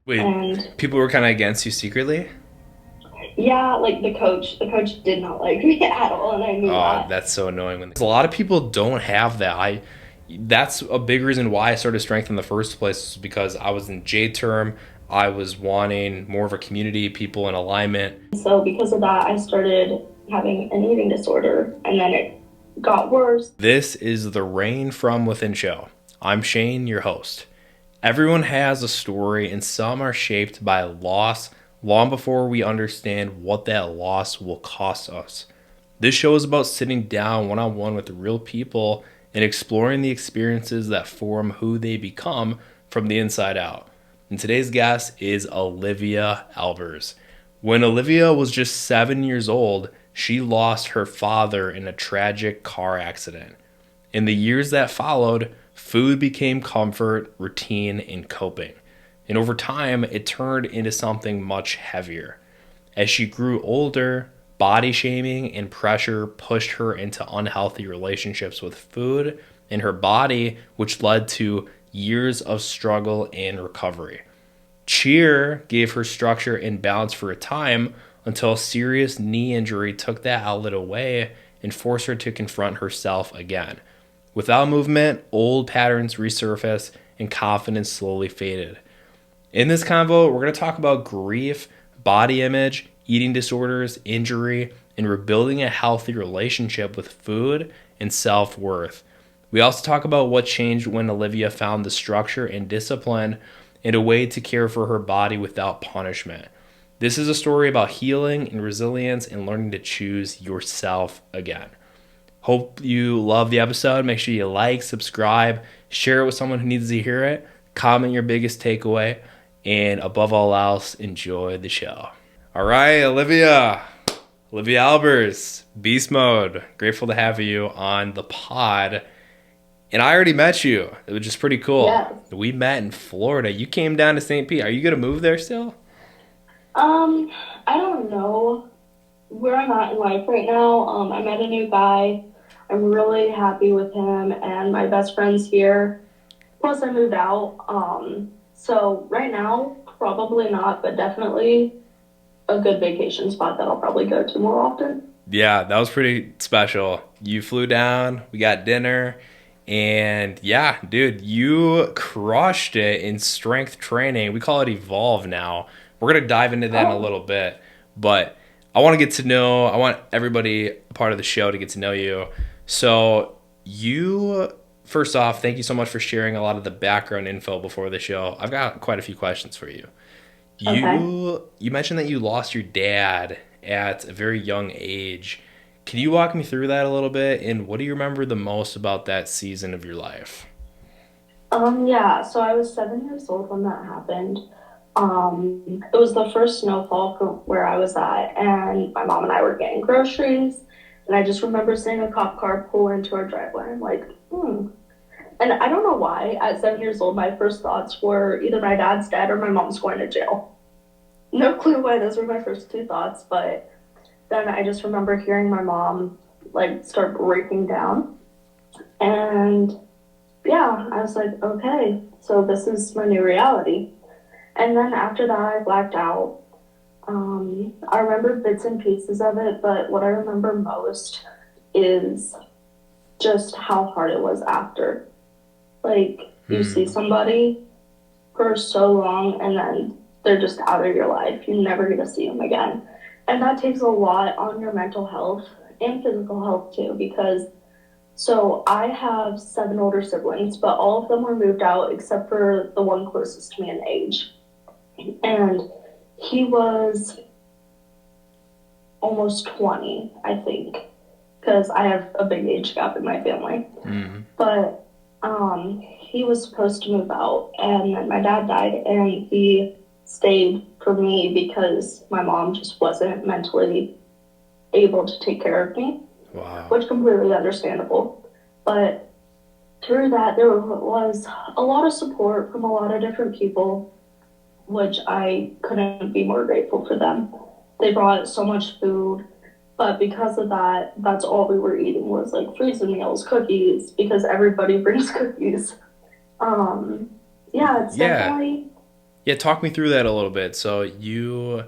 And People were kind of against you secretly? yeah, like the coach did not like me at all, and I knew Oh, that. that's so annoying. When a lot of people don't have that. That's a big reason why I started strength in the first place, is because I was in J term. I was wanting more of a community, people in alignment. So because of that, I started having an eating disorder, and then it got worse. This is the Rain from Within show. I'm Shane, your host. Everyone has a story, and some are shaped by loss long before we understand what that loss will cost us. This show is about sitting down one on one with real people and exploring the experiences that form who they become from the inside out. And today's guest is Olivia Albers. When Olivia was just 7 years old, she lost her father in a tragic car accident. In the years that followed, food became comfort, routine, and coping. And over time, it turned into something much heavier. As she grew older, body shaming and pressure pushed her into unhealthy relationships with food and her body, which led to years of struggle and recovery. Cheer gave her structure and balance for a time until a serious knee injury took that outlet away and forced her to confront herself again. Without movement, old patterns resurfaced and confidence slowly faded. In this convo, we're going to talk about grief, body image, eating disorders, injury, and rebuilding a healthy relationship with food and self worth. We also talk about what changed when Olivia found the structure and discipline and a way to care for her body without punishment. This is a story about healing and resilience and learning to choose yourself again. Hope you love the episode. Make sure you like, subscribe, share it with someone who needs to hear it, comment your biggest takeaway, and above all else, enjoy the show. All right, Olivia Albers, Beast Mode. Grateful to have you on the pod. And I already met you, which is pretty cool. Yes. We met in Florida. You came down to St. Pete. Are you going to move there still? Um, I don't know where I'm at in life right now. I met a new guy. I'm really happy with him, and my best friend's here. Plus, I moved out. So right now, probably not, but definitely a good vacation spot that I'll probably go to more often. Yeah, that was pretty special. You flew down, we got dinner, and yeah, dude, you crushed it in strength training. We call it Evolve now. We're going to dive into that in a Oh, little bit, but I want everybody a part of the show to get to know you. So, you, first off, thank you so much for sharing a lot of the background info before the show. I've got quite a few questions for you. okay. You mentioned that you lost your dad at a very young age. Can you walk me through that a little bit? And what do you remember the most about that season of your life? Yeah, so I was 7 years old when that happened. It was the first snowfall from where I was at, and my mom and I were getting groceries, and I just remember seeing a cop car pull into our driveway. I'm like, hmm. And I don't know why, at 7 years old, my first thoughts were either my dad's dead or my mom's going to jail. No clue why those were my first two thoughts, but then I just remember hearing my mom like start breaking down. And yeah, I was like, okay, so this is my new reality. And then after that, I blacked out. I remember bits and pieces of it, but what I remember most is just how hard it was after. Like, you see Hmm. somebody for so long and then they're just out of your life. You never get to see them again. And that takes a lot on your mental health and physical health too, because so I have seven older siblings, but all of them were moved out except for the one closest to me in age. And he was almost 20, I think, because I have a big age gap in my family. Hmm. But he was supposed to move out, and then my dad died, and he stayed for me because my mom just wasn't mentally able to take care of me, Wow. which completely understandable. But through that, there was a lot of support from a lot of different people, which I couldn't be more grateful for them. They brought so much food, but because of that, that's all we were eating was like freezer meals, cookies, because everybody brings cookies. Um, yeah, it's Yeah. definitely, Yeah, talk me through that a little bit. So you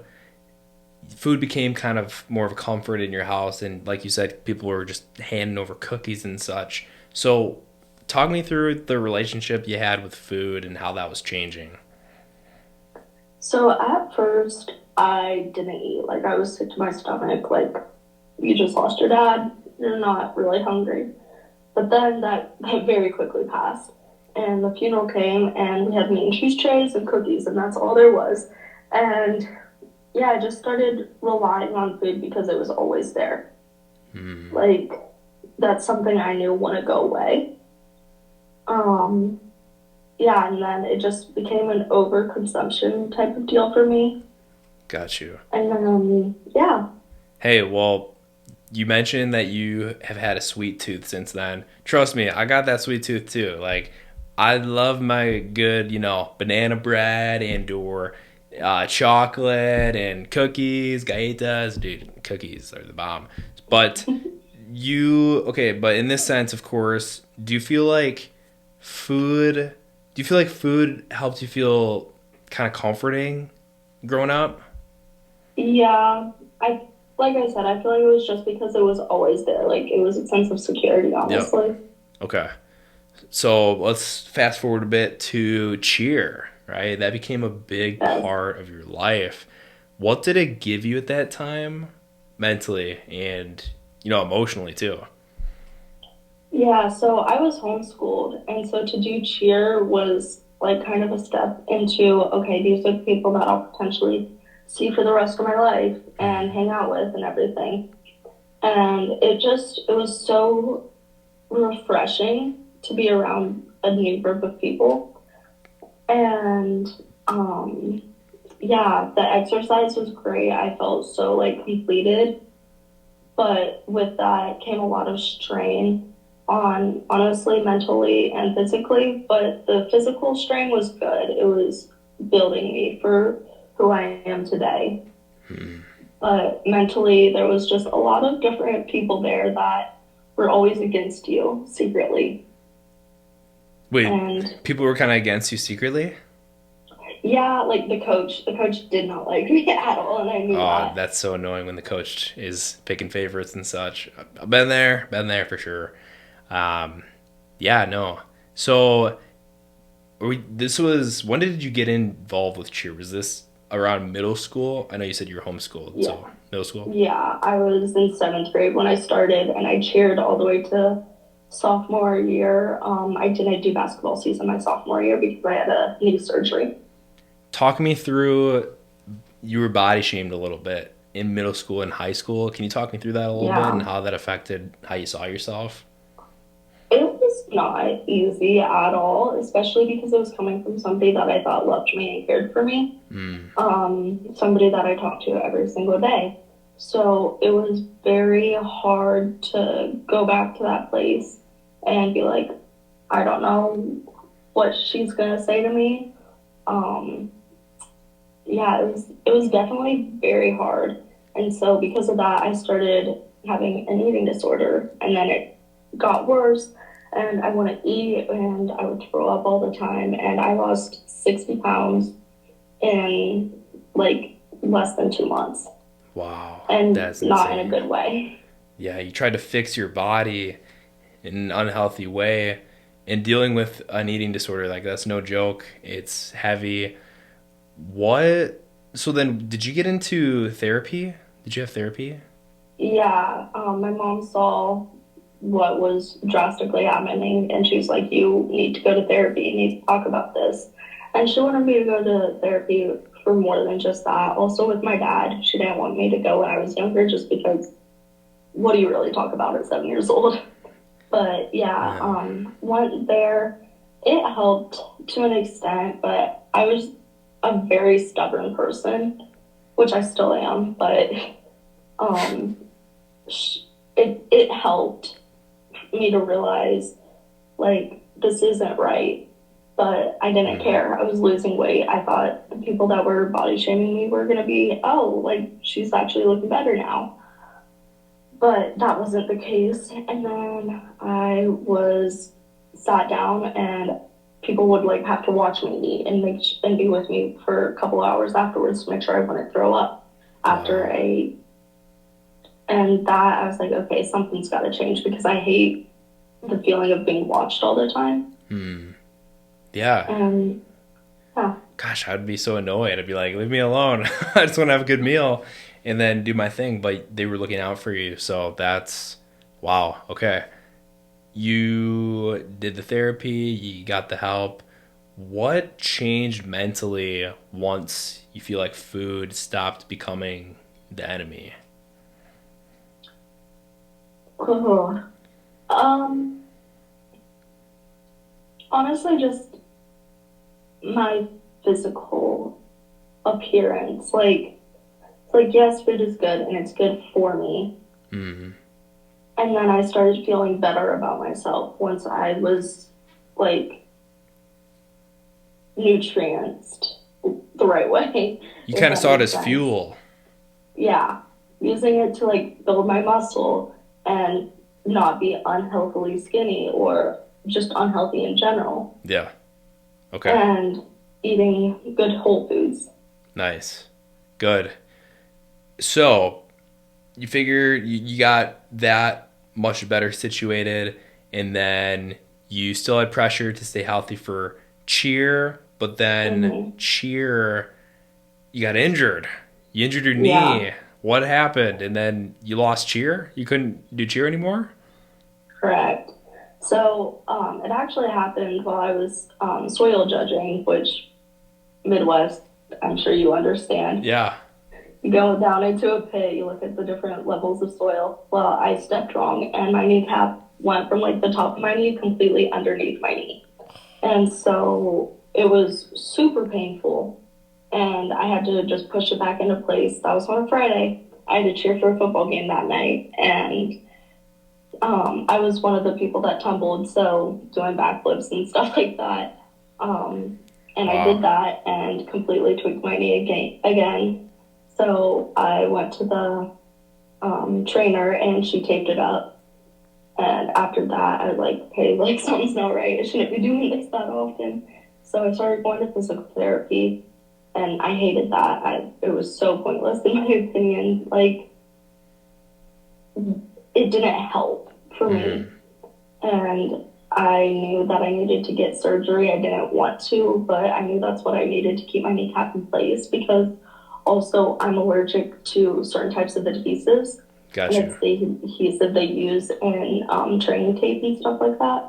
food became kind of more of a comfort in your house, and like you said, people were just handing over cookies and such. So talk me through the relationship you had with food and how that was changing. So at first, I didn't eat. Like, I was sick to my stomach. Like, you just lost your dad. You're not really hungry. But then that very quickly passed. And the funeral came, and we had meat and cheese trays and cookies, and that's all there was. And yeah, I just started relying on food because it was always there. Hmm. Like, that's something I knew wouldn't go away. Um, yeah, and then it just became an overconsumption type of deal for me. Got you. And then, yeah, Hey, well, you mentioned that you have had a sweet tooth since then. Trust me, I got that sweet tooth too. Like, I love my good, banana bread and or chocolate and cookies, galletas. Dude, cookies are the bomb. But okay, but in this sense, of course, food, do you feel like food helped you feel kind of comforting growing up? yeah, I like I said, I feel like it was just because it was always there. Like it was a sense of security, Yep. honestly. Okay. So let's fast forward a bit to cheer, right? That became a big Yes. part of your life. What did it give you at that time, mentally and, emotionally too? Yeah, so I was homeschooled, and so to do cheer was like kind of a step into, okay, these are the people that I'll potentially see for the rest of my life and hang out with and everything. And it was so refreshing to be around a new group of people. And um, yeah, the exercise was great. I felt so like completed, but with that came a lot of strain on honestly mentally and physically. But the physical strain was good. It was building me for who I am today. But mentally, there was just a lot of different people there that were always against you secretly. Wait, And people were kind of against you secretly? yeah, like the coach did not like me at all, and I knew Oh, that. that's so annoying when the coach is picking favorites and such. I've been there for sure. Um, yeah, no. So this was when did you get involved with cheer? Was this around middle school? I know you said you were homeschooled, Yeah, so middle school. yeah. I was in seventh grade when I started, and I cheered all the way to sophomore year. I didn't do basketball season my sophomore year because I had a knee surgery. Talk me through you were body shamed a little bit in middle school and high school. Can you talk me through that a little bit and Yeah, how that affected how you saw yourself? it was not easy at all, especially because it was coming from somebody that I thought loved me and cared for me. Mm, Somebody that I talked to every single day. So it was very hard to go back to that place and be like, I don't know what she's gonna say to me. Um, yeah, it was definitely very hard. And so because of that, I started having an eating disorder, and then it got worse. And I wouldn't eat, and I would throw up all the time. And I lost 60 pounds in like less than 2 months, wow, and that's not in a insane. good way. Yeah, you tried to fix your body in an unhealthy way, and dealing with an eating disorder like that's no joke. It's heavy. What? So then, did you get into therapy? Did you have therapy? Yeah, my mom saw what was drastically happening, and she's like, "You need to go to therapy. You need to talk about this." And she wanted me to go to therapy for more than just that. Also, with my dad, she didn't want me to go when I was younger, just because what do you really talk about at 7 years old? But yeah, Yeah. went there. It helped to an extent, but I was a very stubborn person, which I still am. But um, it helped me to realize like this isn't right. But I didn't Mm, care. I was losing weight. I thought the people that were body shaming me were gonna be, oh, like she's actually looking better now. But that wasn't the case. And then I was sat down, and people would like have to watch me eat and and be with me for a couple hours afterwards to make sure I wouldn't throw up after Wow. I ate. And that I was like, okay, something's got to change because I hate the feeling of being watched all the time. Hmm. Yeah. And yeah, Gosh, I'd be so annoyed. I'd be like, leave me alone. I just want to have a good meal and then do my thing. But they were looking out for you. So that's, wow. Okay. You did the therapy, you got the help. What changed mentally once you feel like food stopped becoming the enemy? oh, um, honestly, just my physical appearance. Like yes, food is good and it's good for me. Mm, And then I started feeling better about myself once I was like nutrienced the right way, you if kind of that saw it makes as sense. fuel. Yeah, using it to like build my muscle and not be unhealthily skinny or just unhealthy in general, Yeah. Okay. and eating good whole foods. Nice. Good. So you figure you got that much better situated, and then you still had pressure to stay healthy for cheer, but then Hmm. cheer, you got injured. You injured your Yeah, knee. What happened? And then you lost cheer? You couldn't do cheer anymore? correct. So it actually happened while I was soil judging, which Midwest, I'm sure you understand. Yeah. You go down into a pit, you look at the different levels of soil. Well, I stepped wrong and my kneecap went from like the top of my knee completely underneath my knee. And so it was super painful. And I had to just push it back into place. That was on a Friday. I had to cheer for a football game that night. And I was one of the people that tumbled, so doing backflips and stuff like that. Um, and I did Wow. that and completely tweaked my knee again. So I went to the trainer and she taped it up. And after that, I was like, hey, like something's not right. I shouldn't be doing this that often. So I started going to physical therapy, and I hated that. It was so pointless in my opinion. Like it didn't help for me, Mm, and I knew that I needed to get surgery. I didn't want to, but I knew that's what I needed to keep my kneecap in place because also I'm allergic to certain types of adhesives, and got you. it's the adhesive they use in training tape and stuff like that.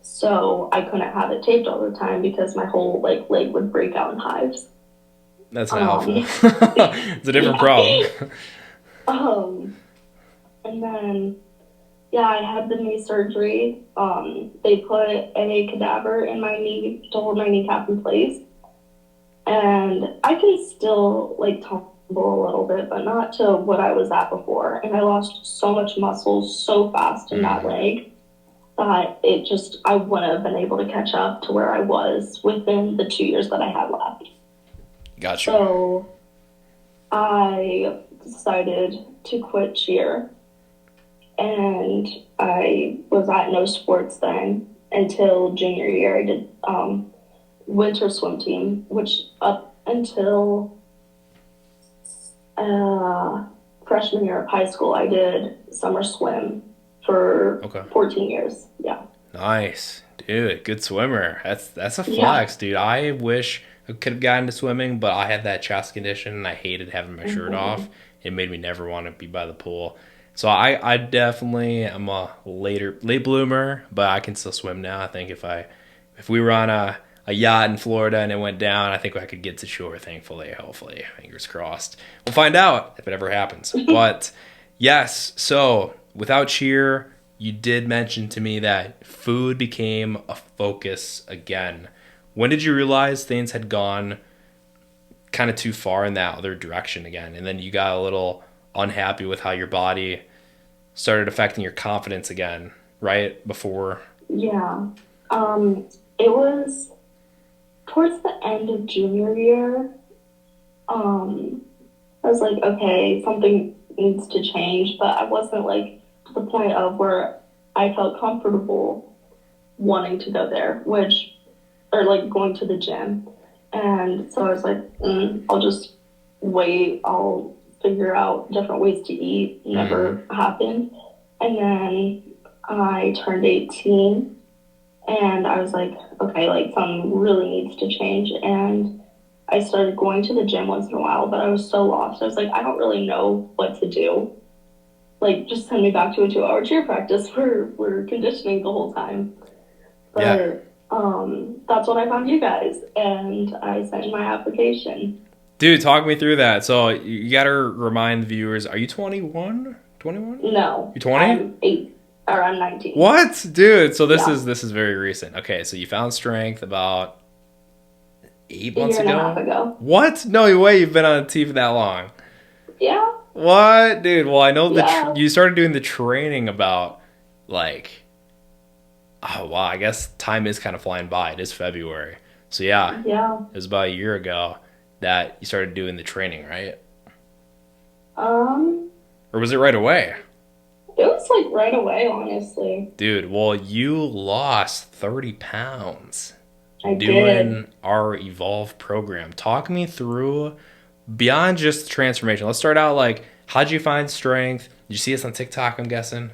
So I couldn't have it taped all the time because my whole like leg would break out in hives. That's not helpful. Um, It's a different yeah. problem. Um, and then yeah, I had the knee surgery. They put a cadaver in my knee to hold my kneecap in place, and I can still like tumble a little bit, but not to what I was at before. And I lost so much muscle so fast in that Mm, leg that it just I wouldn't have been able to catch up to where I was within the 2 years that I had left. got you. So I decided to quit cheer, and I was at no sports then until junior year. I did winter swim team, which up until uh, freshman year of high school, I did summer swim for Okay. 14 years. Yeah. Nice, dude. Good swimmer. That's a Yeah. flex, dude. I wish I could have gotten to swimming, but I had that chest condition and I hated having my shirt off. Mm-hmm. It made me never want to be by the pool. So I definitely am a late bloomer, but I can still swim now. I think if we were on a yacht in Florida and it went down, I think I could get to shore. Thankfully, hopefully, fingers crossed. We'll find out if it ever happens. But yes, so without cheer, you did mention to me that food became a focus again. When did you realize things had gone kind of too far in that other direction again? And then you got a little unhappy with how your body started affecting your confidence again, right? Before. Yeah. Um, it was towards the end of junior year. Um, I was like, okay, something needs to change, but I wasn't like to the point of where I felt comfortable wanting to go there, which or like going to the gym. And so I was like, I'll just wait. I'll figure out different ways to eat. Mm-hmm. Never happened. And then I turned 18 and I was like, okay, like something really needs to change. And I started going to the gym once in a while, but I was so lost. I was like, I don't really know what to do. Like, just send me back to a 2 hour cheer practice. We're conditioning the whole time. Yeah. But that's when I found you guys, and I sent in my application. Dude, talk me through that. So you got to remind the viewers, are you 21? 21? No, You 20? I'm 8 or I'm 19. What? Dude, so this Yeah, is this is very recent. Okay, so you found strength about 8 a months year and a half ago? ago. What? No way you've been on a team for that long. Yeah, What? Dude, well, I know yeah, you started doing the training about like oh wow, I guess time is kind of flying by. It is February. So yeah, yeah. it was about a year ago that you started doing the training, right? Um, Or was it right away? it was like right away, honestly. Dude, well, you lost 30 pounds I did. doing our Evolve program. Talk me through beyond just transformation. Let's start out like, how'd you find strength? Did you see us on TikTok, I'm guessing?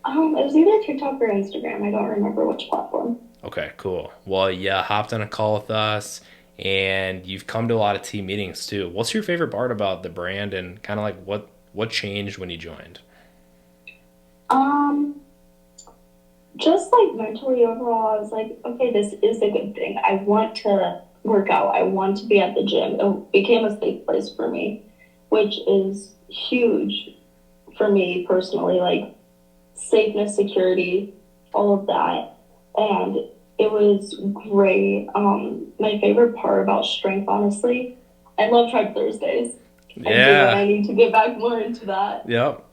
It was either TikTok or Instagram. I don't remember which platform. Okay, cool. Well, yeah, hopped on a call with us and you've come to a lot of team meetings too. What's your favorite part about the brand and kind of like what changed when you joined? Um, just like mentally overall, I was like, okay, this is a good thing. I want to work out. I want to be at the gym. It became a safe place for me, which is huge for me personally. Like safeness, security, all of that. And it was great. My favorite part about strength, honestly, I love Tribe Thursdays. I do, and Yeah. I need to get back more into that. Yep.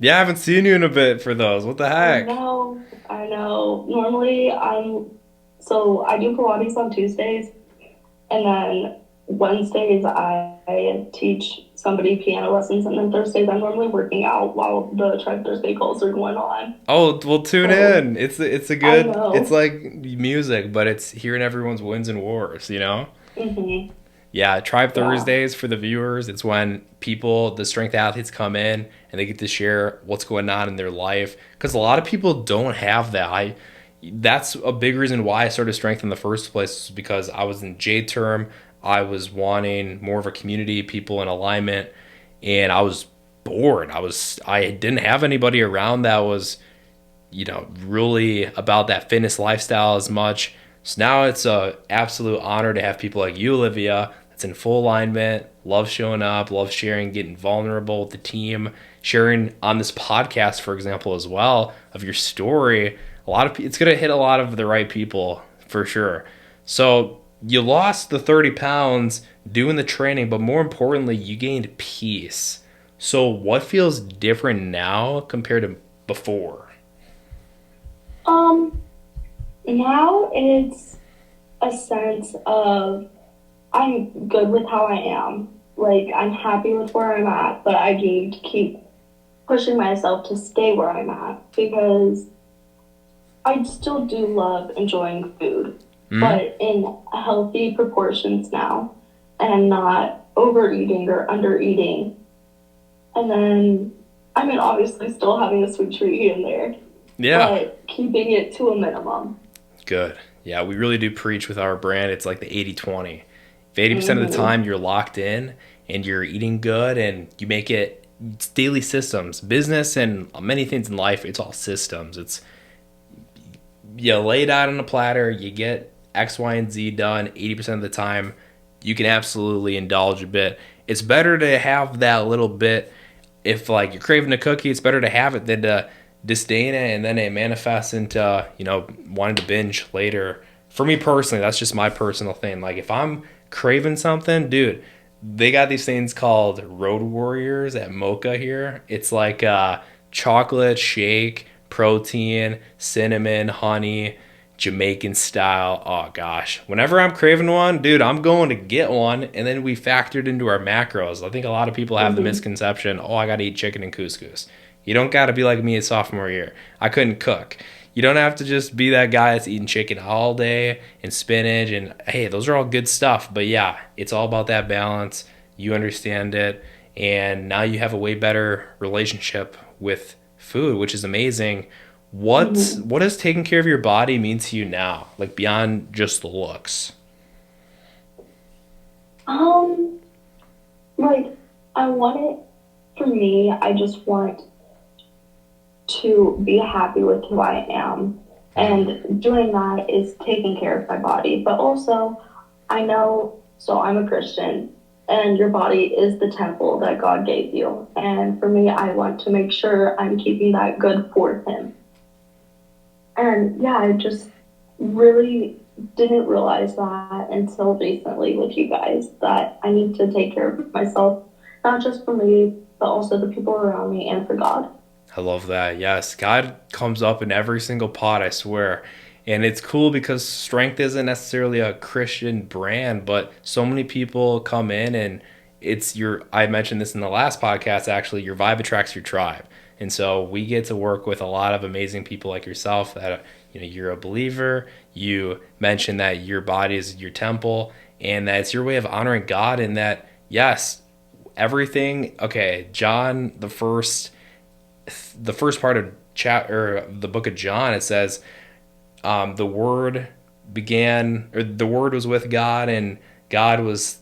Yeah, I haven't seen you in a bit for those. What the I heck? know, I know. Normally, so I do Pilates on Tuesdays, and then Wednesdays I teach somebody piano lessons, and then Thursdays I'm normally working out while the Tribe Thursday calls are going on. Oh, well, tune So in. It's a I good. It's know. like music, but it's hearing everyone's wins and wars. You know. Hmm. Yeah, Tribe Yeah. Thursdays for the viewers. It's when people, the strength athletes, come in and they get to share what's going on in their life. Because a lot of people don't have that. That's a big reason why I started strength in the first place. Is because I was in J term. I was wanting more of a community, people in alignment, and I was bored. I didn't have anybody around that was really about that fitness lifestyle as much. So now it's a absolute honor to have people like you, Olivia, that's in full alignment, love showing up, love sharing, getting vulnerable with the team, sharing on this podcast, for example, as well, of your story. It's gonna hit a lot of the right people for sure. So you lost the 30 pounds doing the training, but more importantly, you gained peace. So what feels different now compared to before? Um, Now it's a sense of I'm good with how I am. Like I'm happy with where I'm at, but I do need to keep pushing myself to stay where I'm at because I still do love enjoying food, Hmm. but in healthy proportions now, and I'm not overeating or undereating. And then, I mean, obviously, still having a sweet treat here and there, Yeah. but keeping it to a minimum. Good. Yeah, we really do preach with our brand. It's like the 80/20. If 80% of the Hmm. time you're locked in and you're eating good and you make it's daily systems, business and many things in life, it's all systems. It's you lay it out on a platter, you get X, Y, and Z done 80% of the time. You can absolutely indulge a bit. It's better to have that little bit. If like you're craving a cookie, it's better to have it than to disdain it and then it manifests into wanting to binge later. For me personally, that's just my personal thing. Like if I'm craving something, dude, they got these things called Road Warriors at Mocha here. It's like chocolate shake, protein, cinnamon, honey, Jamaican style. Oh gosh. Whenever I'm craving one, dude, I'm going to get one. And then we factored into our macros. I think a lot of people have the Hmm. misconception, oh, I gotta eat chicken and couscous. You don't gotta be like me at sophomore year. I couldn't cook. You don't have to just be that guy that's eating chicken all day and spinach. And hey, those are all good stuff. But yeah, it's all about that balance. You understand it. And now you have a way better relationship with food, which is amazing. Mhm. What does taking care of your body mean to you now? Like beyond just the looks? Um, like I want it for me, I just want to be happy with who I am. Mm, And doing that is taking care of my body. But also, I know, so I'm a Christian, and your body is the temple that God gave you. And for me, I want to make sure I'm keeping that good for Him. And yeah, I just really didn't realize that until recently with you guys that I need to take care of myself, not just for me, but also the people around me and for God. I love that. Yes, God comes up in every single pot, I swear. And it's cool because strength isn't necessarily a Christian brand, but so many people come in and it's your, I mentioned this in the last podcast actually, your vibe attracts your tribe. And so we get to work with a lot of amazing people like yourself that you're a believer. You mentioned that your body is your temple and that it's your way of honoring God and that yes, everything, okay, John the first part of chat or the book of John, it says the word began or the word was with God and God was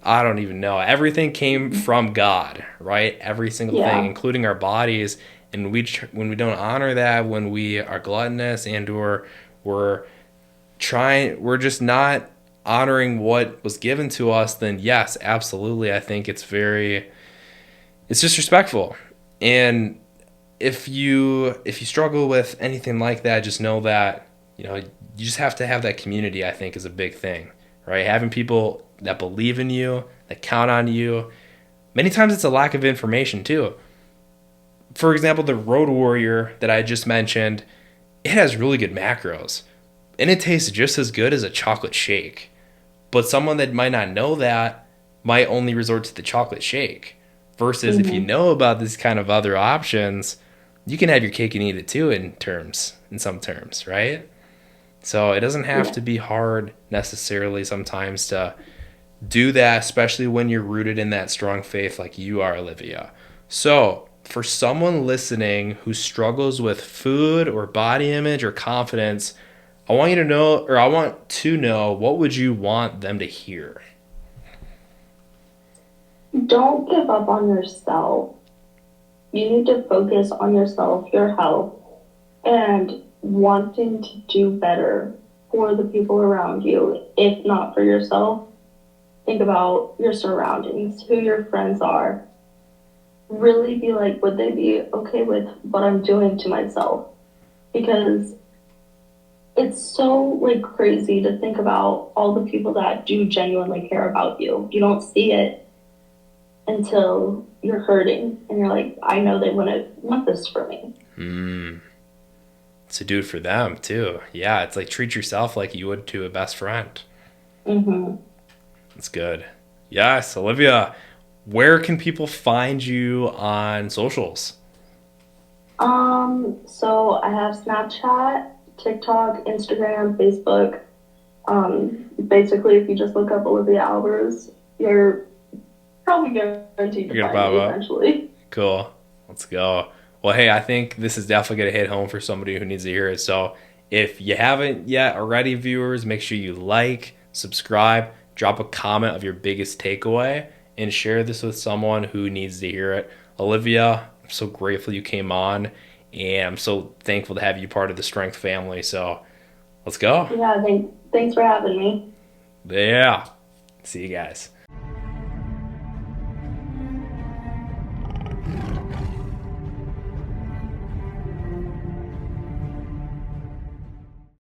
I don't even know. Everything came from God, right? Every single thing, Yeah. including our bodies. And when we don't honor that, when we are gluttonous and or we're we're just not honoring what was given to us, then yes, absolutely. I think it's disrespectful. And if you struggle with anything like that, just know that you just have to have that community. I think is a big thing, right? Having people that believe in you, that count on you. Many times it's a lack of information too. For example, the Road Warrior that I just mentioned, it has really good macros, and it tastes just as good as a chocolate shake. But someone that might not know that might only resort to the chocolate shake. Versus if you Hmm. know about these kind of other options, you can have your cake and eat it too in some terms, right? So it doesn't have Yeah. to be hard necessarily sometimes to do that, especially when you're rooted in that strong faith like you are, Olivia. So, for someone listening who struggles with food or body image or confidence, I want to know what would you want them to hear? Don't give up on yourself. You need to focus on yourself, your health, and wanting to do better for the people around you. If not for yourself, think about your surroundings, who your friends are. Really be like, would they be okay with what I'm doing to myself? Because it's so like crazy to think about all the people that do genuinely care about you. You don't see it until you're hurting and you're like, I know they wouldn't want this for me. Mm, it's a dude for them too. Yeah, it's like treat yourself like you would to a best friend. Hmm. That's good. Yes, Olivia, where can people find you on socials? So I have Snapchat, TikTok, Instagram, Facebook. Basically, if you just look up Olivia Albers, you're probably guaranteed to You're gonna find pop me up. eventually. Cool. Let's go. Well, hey, I think this is definitely going to hit home for somebody who needs to hear it. So, if you haven't yet already, viewers, make sure you like, subscribe, drop a comment of your biggest takeaway, and share this with someone who needs to hear it. Olivia, I'm so grateful you came on, and I'm so thankful to have you part of the Strength family. So, let's go. Yeah, thanks for having me. Yeah. See you guys.